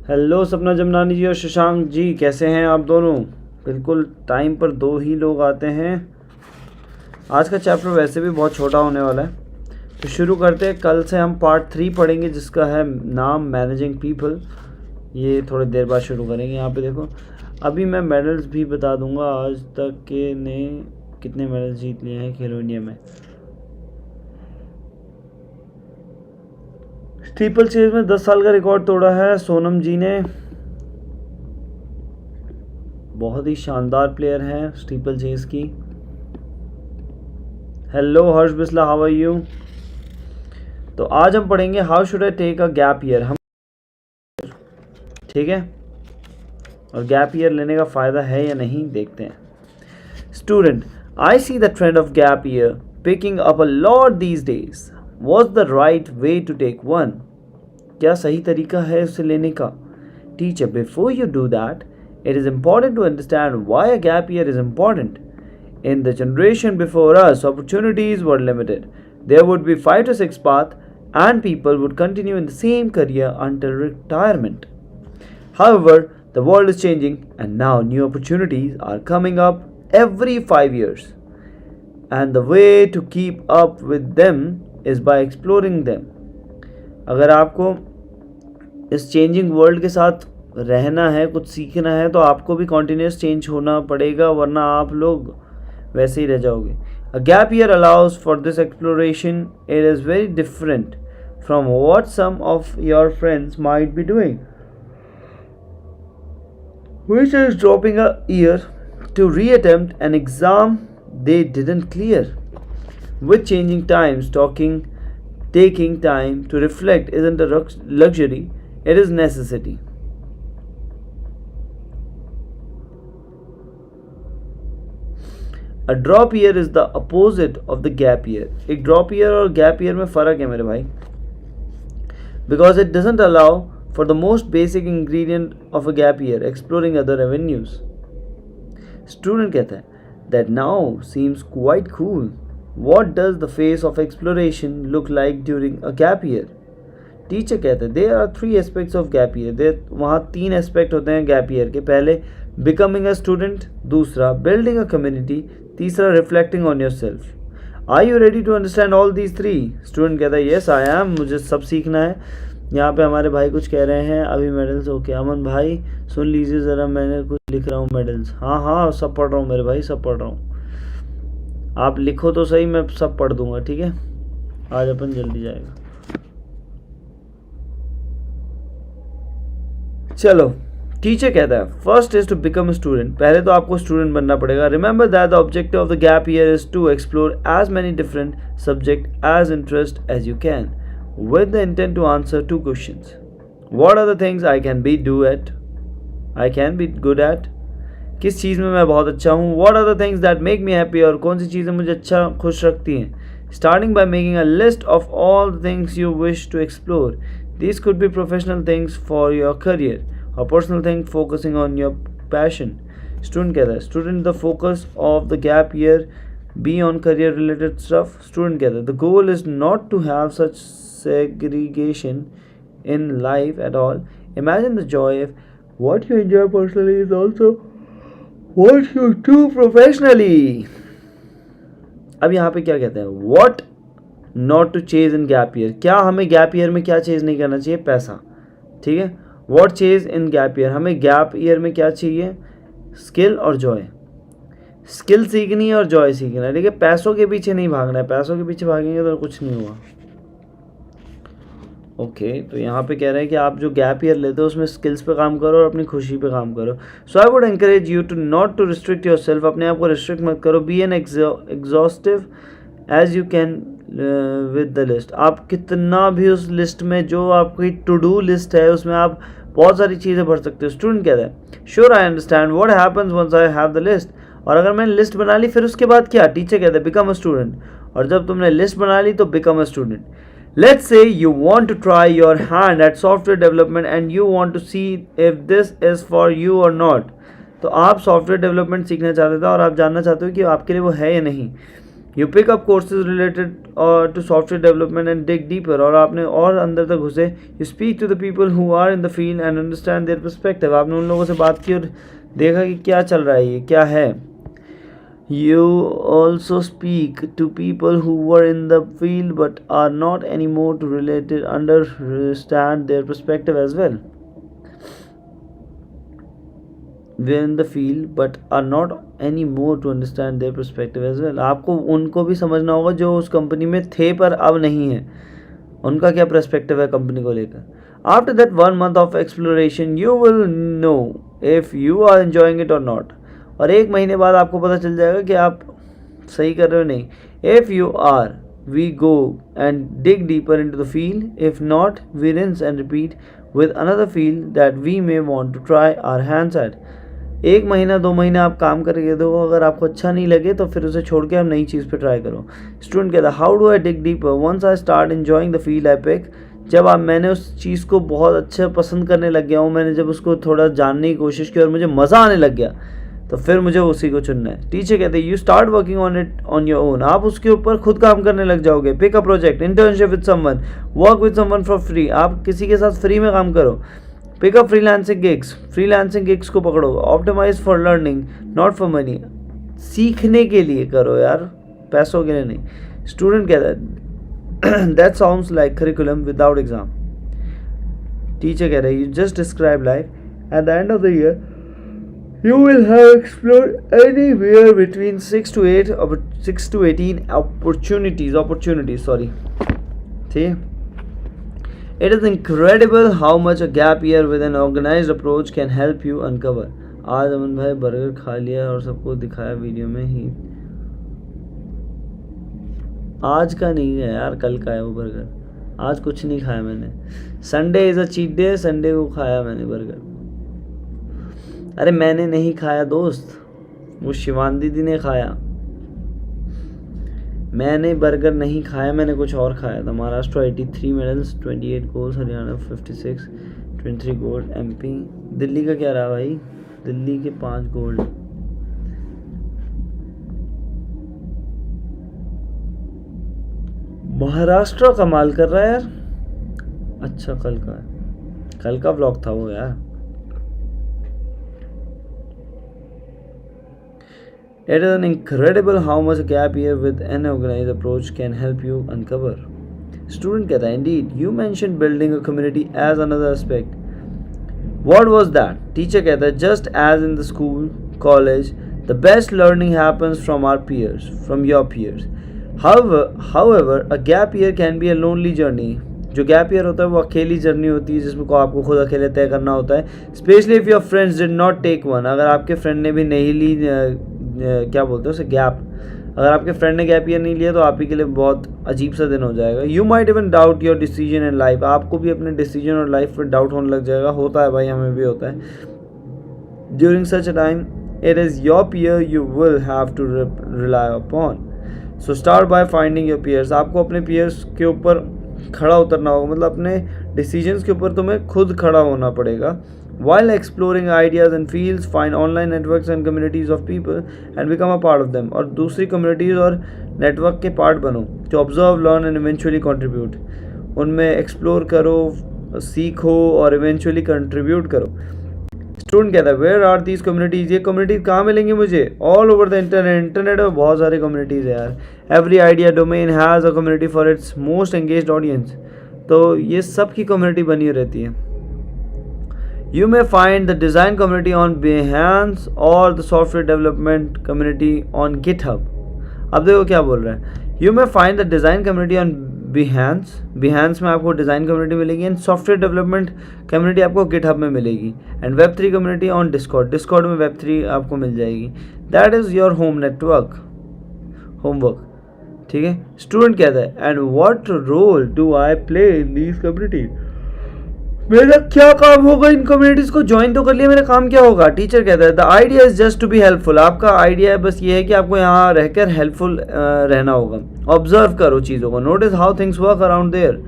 Hello सपना जमनानी जी और शशांक जी, कैसे हैं आप दोनों? बिल्कुल टाइम पर दो ही लोग आते हैं। आज का चैप्टर वैसे भी बहुत छोटा होने वाला है, तो शुरू करते हैं। कल से हम पार्ट 3 पढ़ेंगे जिसका है नाम मैनेजिंग पीपल। ये थोड़ी देर बाद शुरू करेंगे। यहाँ पे देखो, अभी मैं मेडल्स भी बता दूंगा आज तक के ने कितने मेडल्स जीत लिए हैं खेलो इंडिया में। स्टीपल चेज में 10 साल का रिकॉर्ड तोड़ा है सोनम जी ने। बहुत ही शानदार प्लेयर हैं स्टीपल चेज की। Hello Harsh Bisla, how are you? तो आज हम पढ़ेंगे how should I take a gap year. हम ठीक है, और गैप ईयर लेने का फ़ायदा है या नहीं देखते हैं। Student, I see the trend of gap year picking up a lot these days. What's the right way to take one? क्या सही तरीका है उसे लेने का? Teacher, before you do that, it is important to understand why a gap year is important. In the generation before us, opportunities were limited. There would be 5 to 6 paths, and people would continue in the same career until retirement. However, the world is changing, and now new opportunities are coming up every 5 years. And the way to keep up with them is by exploring them. अगर आपको इस changing world के साथ रहना है, कुछ सीखना है, तो आपको भी कॉन्टिन्यूस चेंज होना पड़ेगा, वरना आप लोग वैसे ही रह जाओगे। A gap year allows for this exploration. It is very different from what some of your friends might be doing, which is dropping a year to reattempt an exam they didn't clear. With changing times, taking time to reflect isn't a luxury, it is necessity. A drop year is the opposite of the gap year. एक drop year और gap year में फ़र्क है मेरे भाई, because it doesn't allow for the most basic ingredient of a gap year, exploring other avenues. Student कहता है that now seems quite cool. What does the phase of exploration look like during a gap year? Teacher कहते हैं there are 3 aspects of gap year. वहाँ 3 aspect होते हैं gap year के। पहले becoming a student, दूसरा building a community, तीसरा reflecting on yourself. Are you ready to understand all these 3? Student कहता है yes I am, मुझे सब सीखना है। यहाँ पे हमारे भाई कुछ कह रहे हैं अभी मेडल्स। ओके अमन भाई सुन लीजिए ज़रा, मैंने कुछ लिख रहा हूँ मेडल्स। हाँ सब पढ़ रहा हूँ मेरे भाई, सब पढ़ रहा हूँ। आप लिखो तो सही, मैं सब पढ़ दूंगा, ठीक है? आज अपन जल्दी जाएगा। चलो, टीचर कहता है first is to become student. पहले तो आपको स्टूडेंट बनना पड़ेगा। Remember that the objective of the gap year is to explore as many different subject as interest as you can with the intent to answer 2 questions. What are the things I can be good at? किस चीज़ में मैं बहुत अच्छा हूँ? What are the things that make me happy? और कौन सी चीज़ें मुझे अच्छा खुश रखती हैं? Starting by making a list of all the things you wish to explore. These could be professional things for your career or personal things focusing on your passion. Student कहता है student the focus of the gap year be on career related stuff. Student कहता है the goal is not to have such segregation in life at all. Imagine the joy if what you enjoy personally is also what you do professionally. अब यहाँ पे क्या कहते हैं what not to chase in gap year. क्या हमें gap year में क्या चेज नहीं करना चाहिए? पैसा, ठीक है? what chase in gap year, हमें गैप ईयर में क्या चाहिए? स्किल और जॉय। स्किल सीखनी है और जॉय सीखना है, ठीक है? पैसों के पीछे नहीं भागना है, पैसों के पीछे भागेंगे तो कुछ नहीं हुआ। ओके तो यहाँ पे कह रहे हैं कि आप जो गैप ईयर लेते हो उसमें स्किल्स पे काम करो और अपनी खुशी पे काम करो। So I would encourage you to not to restrict your self. अपने आप को रिस्ट्रिक्ट मत करो। Be an exhaustive as you can with the list. आप कितना भी उस लिस्ट में, जो आपकी टू डू लिस्ट है उसमें आप बहुत सारी चीज़ें भर सकते हो। स्टूडेंट कहता है sure I understand what happens once I have the list. और अगर मैंने लिस्ट बना ली फिर उसके बाद क्या? टीचर कहता है बिकम अ स्टूडेंट। और जब तुमने लिस्ट बना ली तो become a student. Let's say you want to try your hand at software development and you want to see if this is for you or not. तो आप software development सीखना चाहते थे और आप जानना चाहते हो कि आपके लिए वो है या नहीं। You pick up courses related to software development and dig deeper. और आपने और अंदर तक घुसे. You speak to the people who are in the field and understand their perspective. आपने उन लोगों से बात की और देखा कि क्या चल रहा है, ये क्या है. You also speak to people who were in the field but are not anymore to related understand their perspective as well. We're in the field but are not anymore to understand their perspective as well. आपको उनको भी समझना होगा जो उस company में थे पर अब नहीं है, उनका क्या पर्सपेक्टिव है कंपनी को लेकर. After that 1 month of exploration you will know if you are enjoying it or not. और 1 महीने बाद आपको पता चल जाएगा कि आप सही कर रहे हो नहीं. If you are, we go and dig deeper into the field. If not, we rinse and repeat with another field that we may want to try our hands at. 1 महीना 2 महीना आप काम करके दो, अगर आपको अच्छा नहीं लगे तो फिर उसे छोड़ के आप नई चीज़ पे ट्राई करो. स्टूडेंट कहता है how do I dig deeper once I start enjoying the field I pick. जब मैंने उस चीज़ को बहुत अच्छा पसंद करने लग गया हूँ, मैंने जब उसको थोड़ा जानने की कोशिश की और मुझे मज़ा आने लग गया, तो फिर मुझे उसी को चुनना है. टीचर कहते हैं you start working on it on your own. आप उसके ऊपर खुद काम करने लग जाओगे. Pick a project, internship with someone, work with someone for free. आप किसी के साथ फ्री में काम करो. पिक अप फ्रीलांसिंग गिग्स को पकड़ो. Optimize for learning not for money. सीखने के लिए करो यार, पैसों के लिए नहीं. स्टूडेंट कहता है that sounds like curriculum without exam. Teacher कह रहा है you just describe life at the end of the year you will have explored anywhere between 6 to 18 opportunities. See, it is incredible how much a gap year with an organized approach can help you uncover. आज अमन भाई burger खा लिया और सबको दिखाया video में ही. आज का नहीं है यार, कल का है वो बर्गर. आज कुछ नहीं खाया मैंने. Sunday is a cheat day. Sunday को खाया मैंने बर्गर. अरे मैंने नहीं खाया दोस्त, वो शिवान दीदी ने खाया. मैंने बर्गर नहीं खाया, मैंने कुछ और खाया था. Maharashtra 83 medals, 28 gold, Haryana 56, 23 gold. MP, Delhi का क्या रहा भाई? दिल्ली के 5 गोल्ड. महाराष्ट्र कमाल कर रहा है यार. अच्छा कल का व्लॉग था वो यार. It is incredible how much a gap year with an organized approach can help you uncover. Student कहता है indeed you mentioned building a community as another aspect. What was that? Teacher कहता है just as in the school, college, the best learning happens from your peers. However, a gap year can be a lonely journey. जो gap year होता है वो अकेली journey होती है जिसमें को आपको खुद अकेले तय करना होता है. Specially if your friends did not take one. अगर आपके फ्रेंड ने भी नहीं ली, क्या बोलते हैं उसे, गैप. अगर आपके फ्रेंड ने गैप ईयर नहीं लिया तो आप ही के लिए बहुत अजीब सा दिन हो जाएगा. You might even doubt your decision in life. आपको भी अपने डिसीजन और लाइफ में डाउट होने लग जाएगा. होता है भाई, हमें भी होता है. During such a time it is your peer you will have to rely upon. So start by finding your peers. आपको अपने पीयर्स के ऊपर खड़ा उतरना होगा, मतलब अपने डिसीजंस के ऊपर तुम्हें खुद खड़ा होना पड़ेगा. While exploring ideas and fields, find online networks and communities of people and become a part of them. और दूसरी communities और network के part बनो. To observe, learn and eventually contribute. उनमें explore करो, सीखो और eventually contribute करो. Student कहता है where are these communities? ये communities कहाँ मिलेंगे मुझे? All over the internet. Internet में बहुत सारे communities है यार. Every idea domain has a community for its most engaged audience. तो ये सब की community बनी रहती है. You may find the design community on Behance or the software development community on GitHub. अब देखो क्या बोल रहा है. You may find the design community on Behance में आपको डिज़ाइन कम्युनिटी मिलेगी. एंड सॉफ्टवेयर डेवलपमेंट कम्युनिटी आपको GitHub में मिलेगी. And Web3 community on Discord में Web3 आपको मिल जाएगी. That is your homework. ठीक है. स्टूडेंट कहता है and what role do I play in these communities. मेरा क्या काम होगा इन कम्युनिटीज़ को ज्वाइन तो कर लिया, मेरा काम क्या होगा. टीचर कहता है the idea is just to be helpful. आपका आइडिया है बस ये है कि आपको यहाँ रहकर हेल्पफुल रहना होगा. ऑब्जर्व करो चीज़ों को. Notice how things work around there.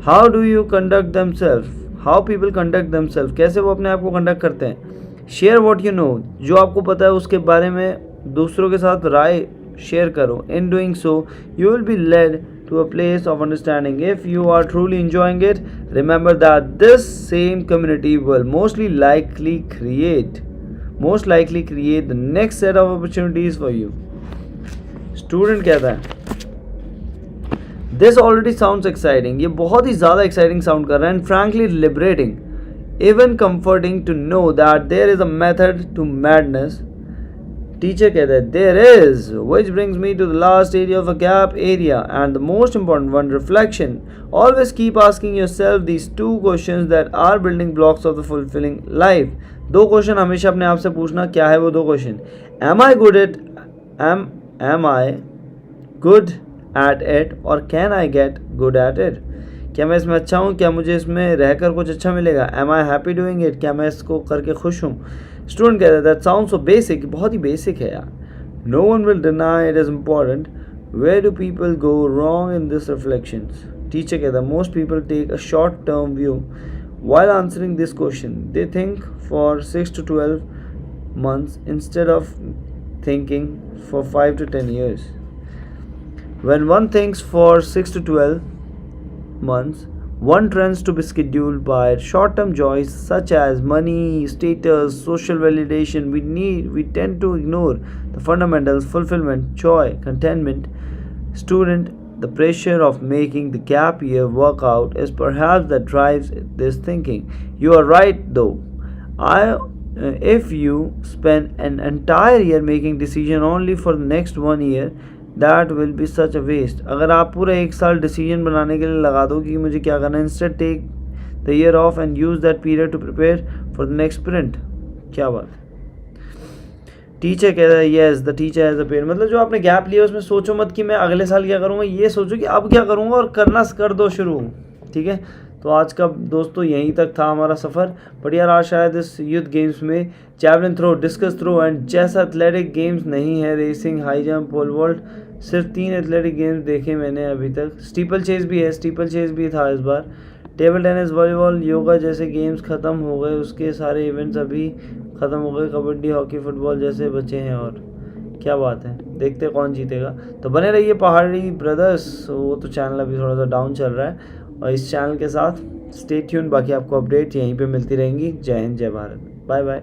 How do you conduct themself. How people conduct themself. कैसे वो अपने आप को कंडक्ट करते हैं. Share what you know. जो आपको पता है उसके बारे में दूसरों के साथ राय शेयर करो. In doing so, you will be led to a place of understanding. If you are truly enjoying it, remember that this same community will most likely create the next set of opportunities for you. Student कहता है This already sounds exciting. ये बहुत ही ज़्यादा exciting sound कर रहा है and frankly liberating, even comforting to know that there is a method to madness. Teacher कहता है there is, which brings me to the last area of a gap area and the most important one, reflection. Always keep asking yourself these two questions that are building blocks of the fulfilling life. दो question हमेशा अपने आप से पूछना. क्या है वो दो question? Am I good at it और can I get good at it? क्या मैं इसमें अच्छा हूँ? क्या मुझे इसमें रहकर कुछ अच्छा मिलेगा? Am I happy doing it? क्या मैं इसको करके खुश हूँ? स्टूडेंट कहता है that sounds so basic. बहुत ही बेसिक है यार. No one will deny it is important. Where do people go wrong in this reflections? Teacher कहता है most people take a short term view while answering this question. They think for 6 to 12 months instead of thinking for 5 to 10 years. When one thinks for 6 to 12 months, one tends to be scheduled by short-term joys such as money, status, social validation. We tend to ignore the fundamentals: fulfillment, joy, contentment. Student, the pressure of making the gap year work out is perhaps that drives this thinking. You are right though. If you spend an entire year making decision only for the next 1 year, that will be such a waste. अगर आप पूरा एक साल decision बनाने के लिए लगा दो कि मुझे क्या करना है, instead take the year off and use that period to prepare for the next sprint. क्या बात है. टीचर कहता है yes, the teacher has a period. मतलब जो आपने गैप लिया उसमें सोचो मत कि मैं अगले साल क्या करूँगा, ये सोचो कि अब क्या करूँगा और करना कर दो शुरू. ठीक है. तो आज का दोस्तों यहीं तक था हमारा सफ़र. बट यार आज शायद इस यूथ गेम्स में javelin throw, discus throw and जैसा एथलेटिक गेम्स नहीं है. Racing, high jump, pole vault, सिर्फ 3 एथलेटिक गेम्स देखे मैंने अभी तक. स्टीपल चेस भी है, स्टीपल चेस भी था इस बार. टेबल टेनिस, वॉलीबॉल, योगा जैसे गेम्स ख़त्म हो गए, उसके सारे इवेंट्स अभी ख़त्म हो गए. कबड्डी, हॉकी, फुटबॉल जैसे बचे हैं. और क्या बात है, देखते कौन जीतेगा. तो बने रहिए पहाड़ी ब्रदर्स. वो तो चैनल अभी थोड़ा सा डाउन चल रहा है और इस चैनल के साथ स्टे ट्यून. बाकी आपको अपडेट यहीं पे मिलती रहेंगी. जय हिंद, जय भारत, बाय बाय.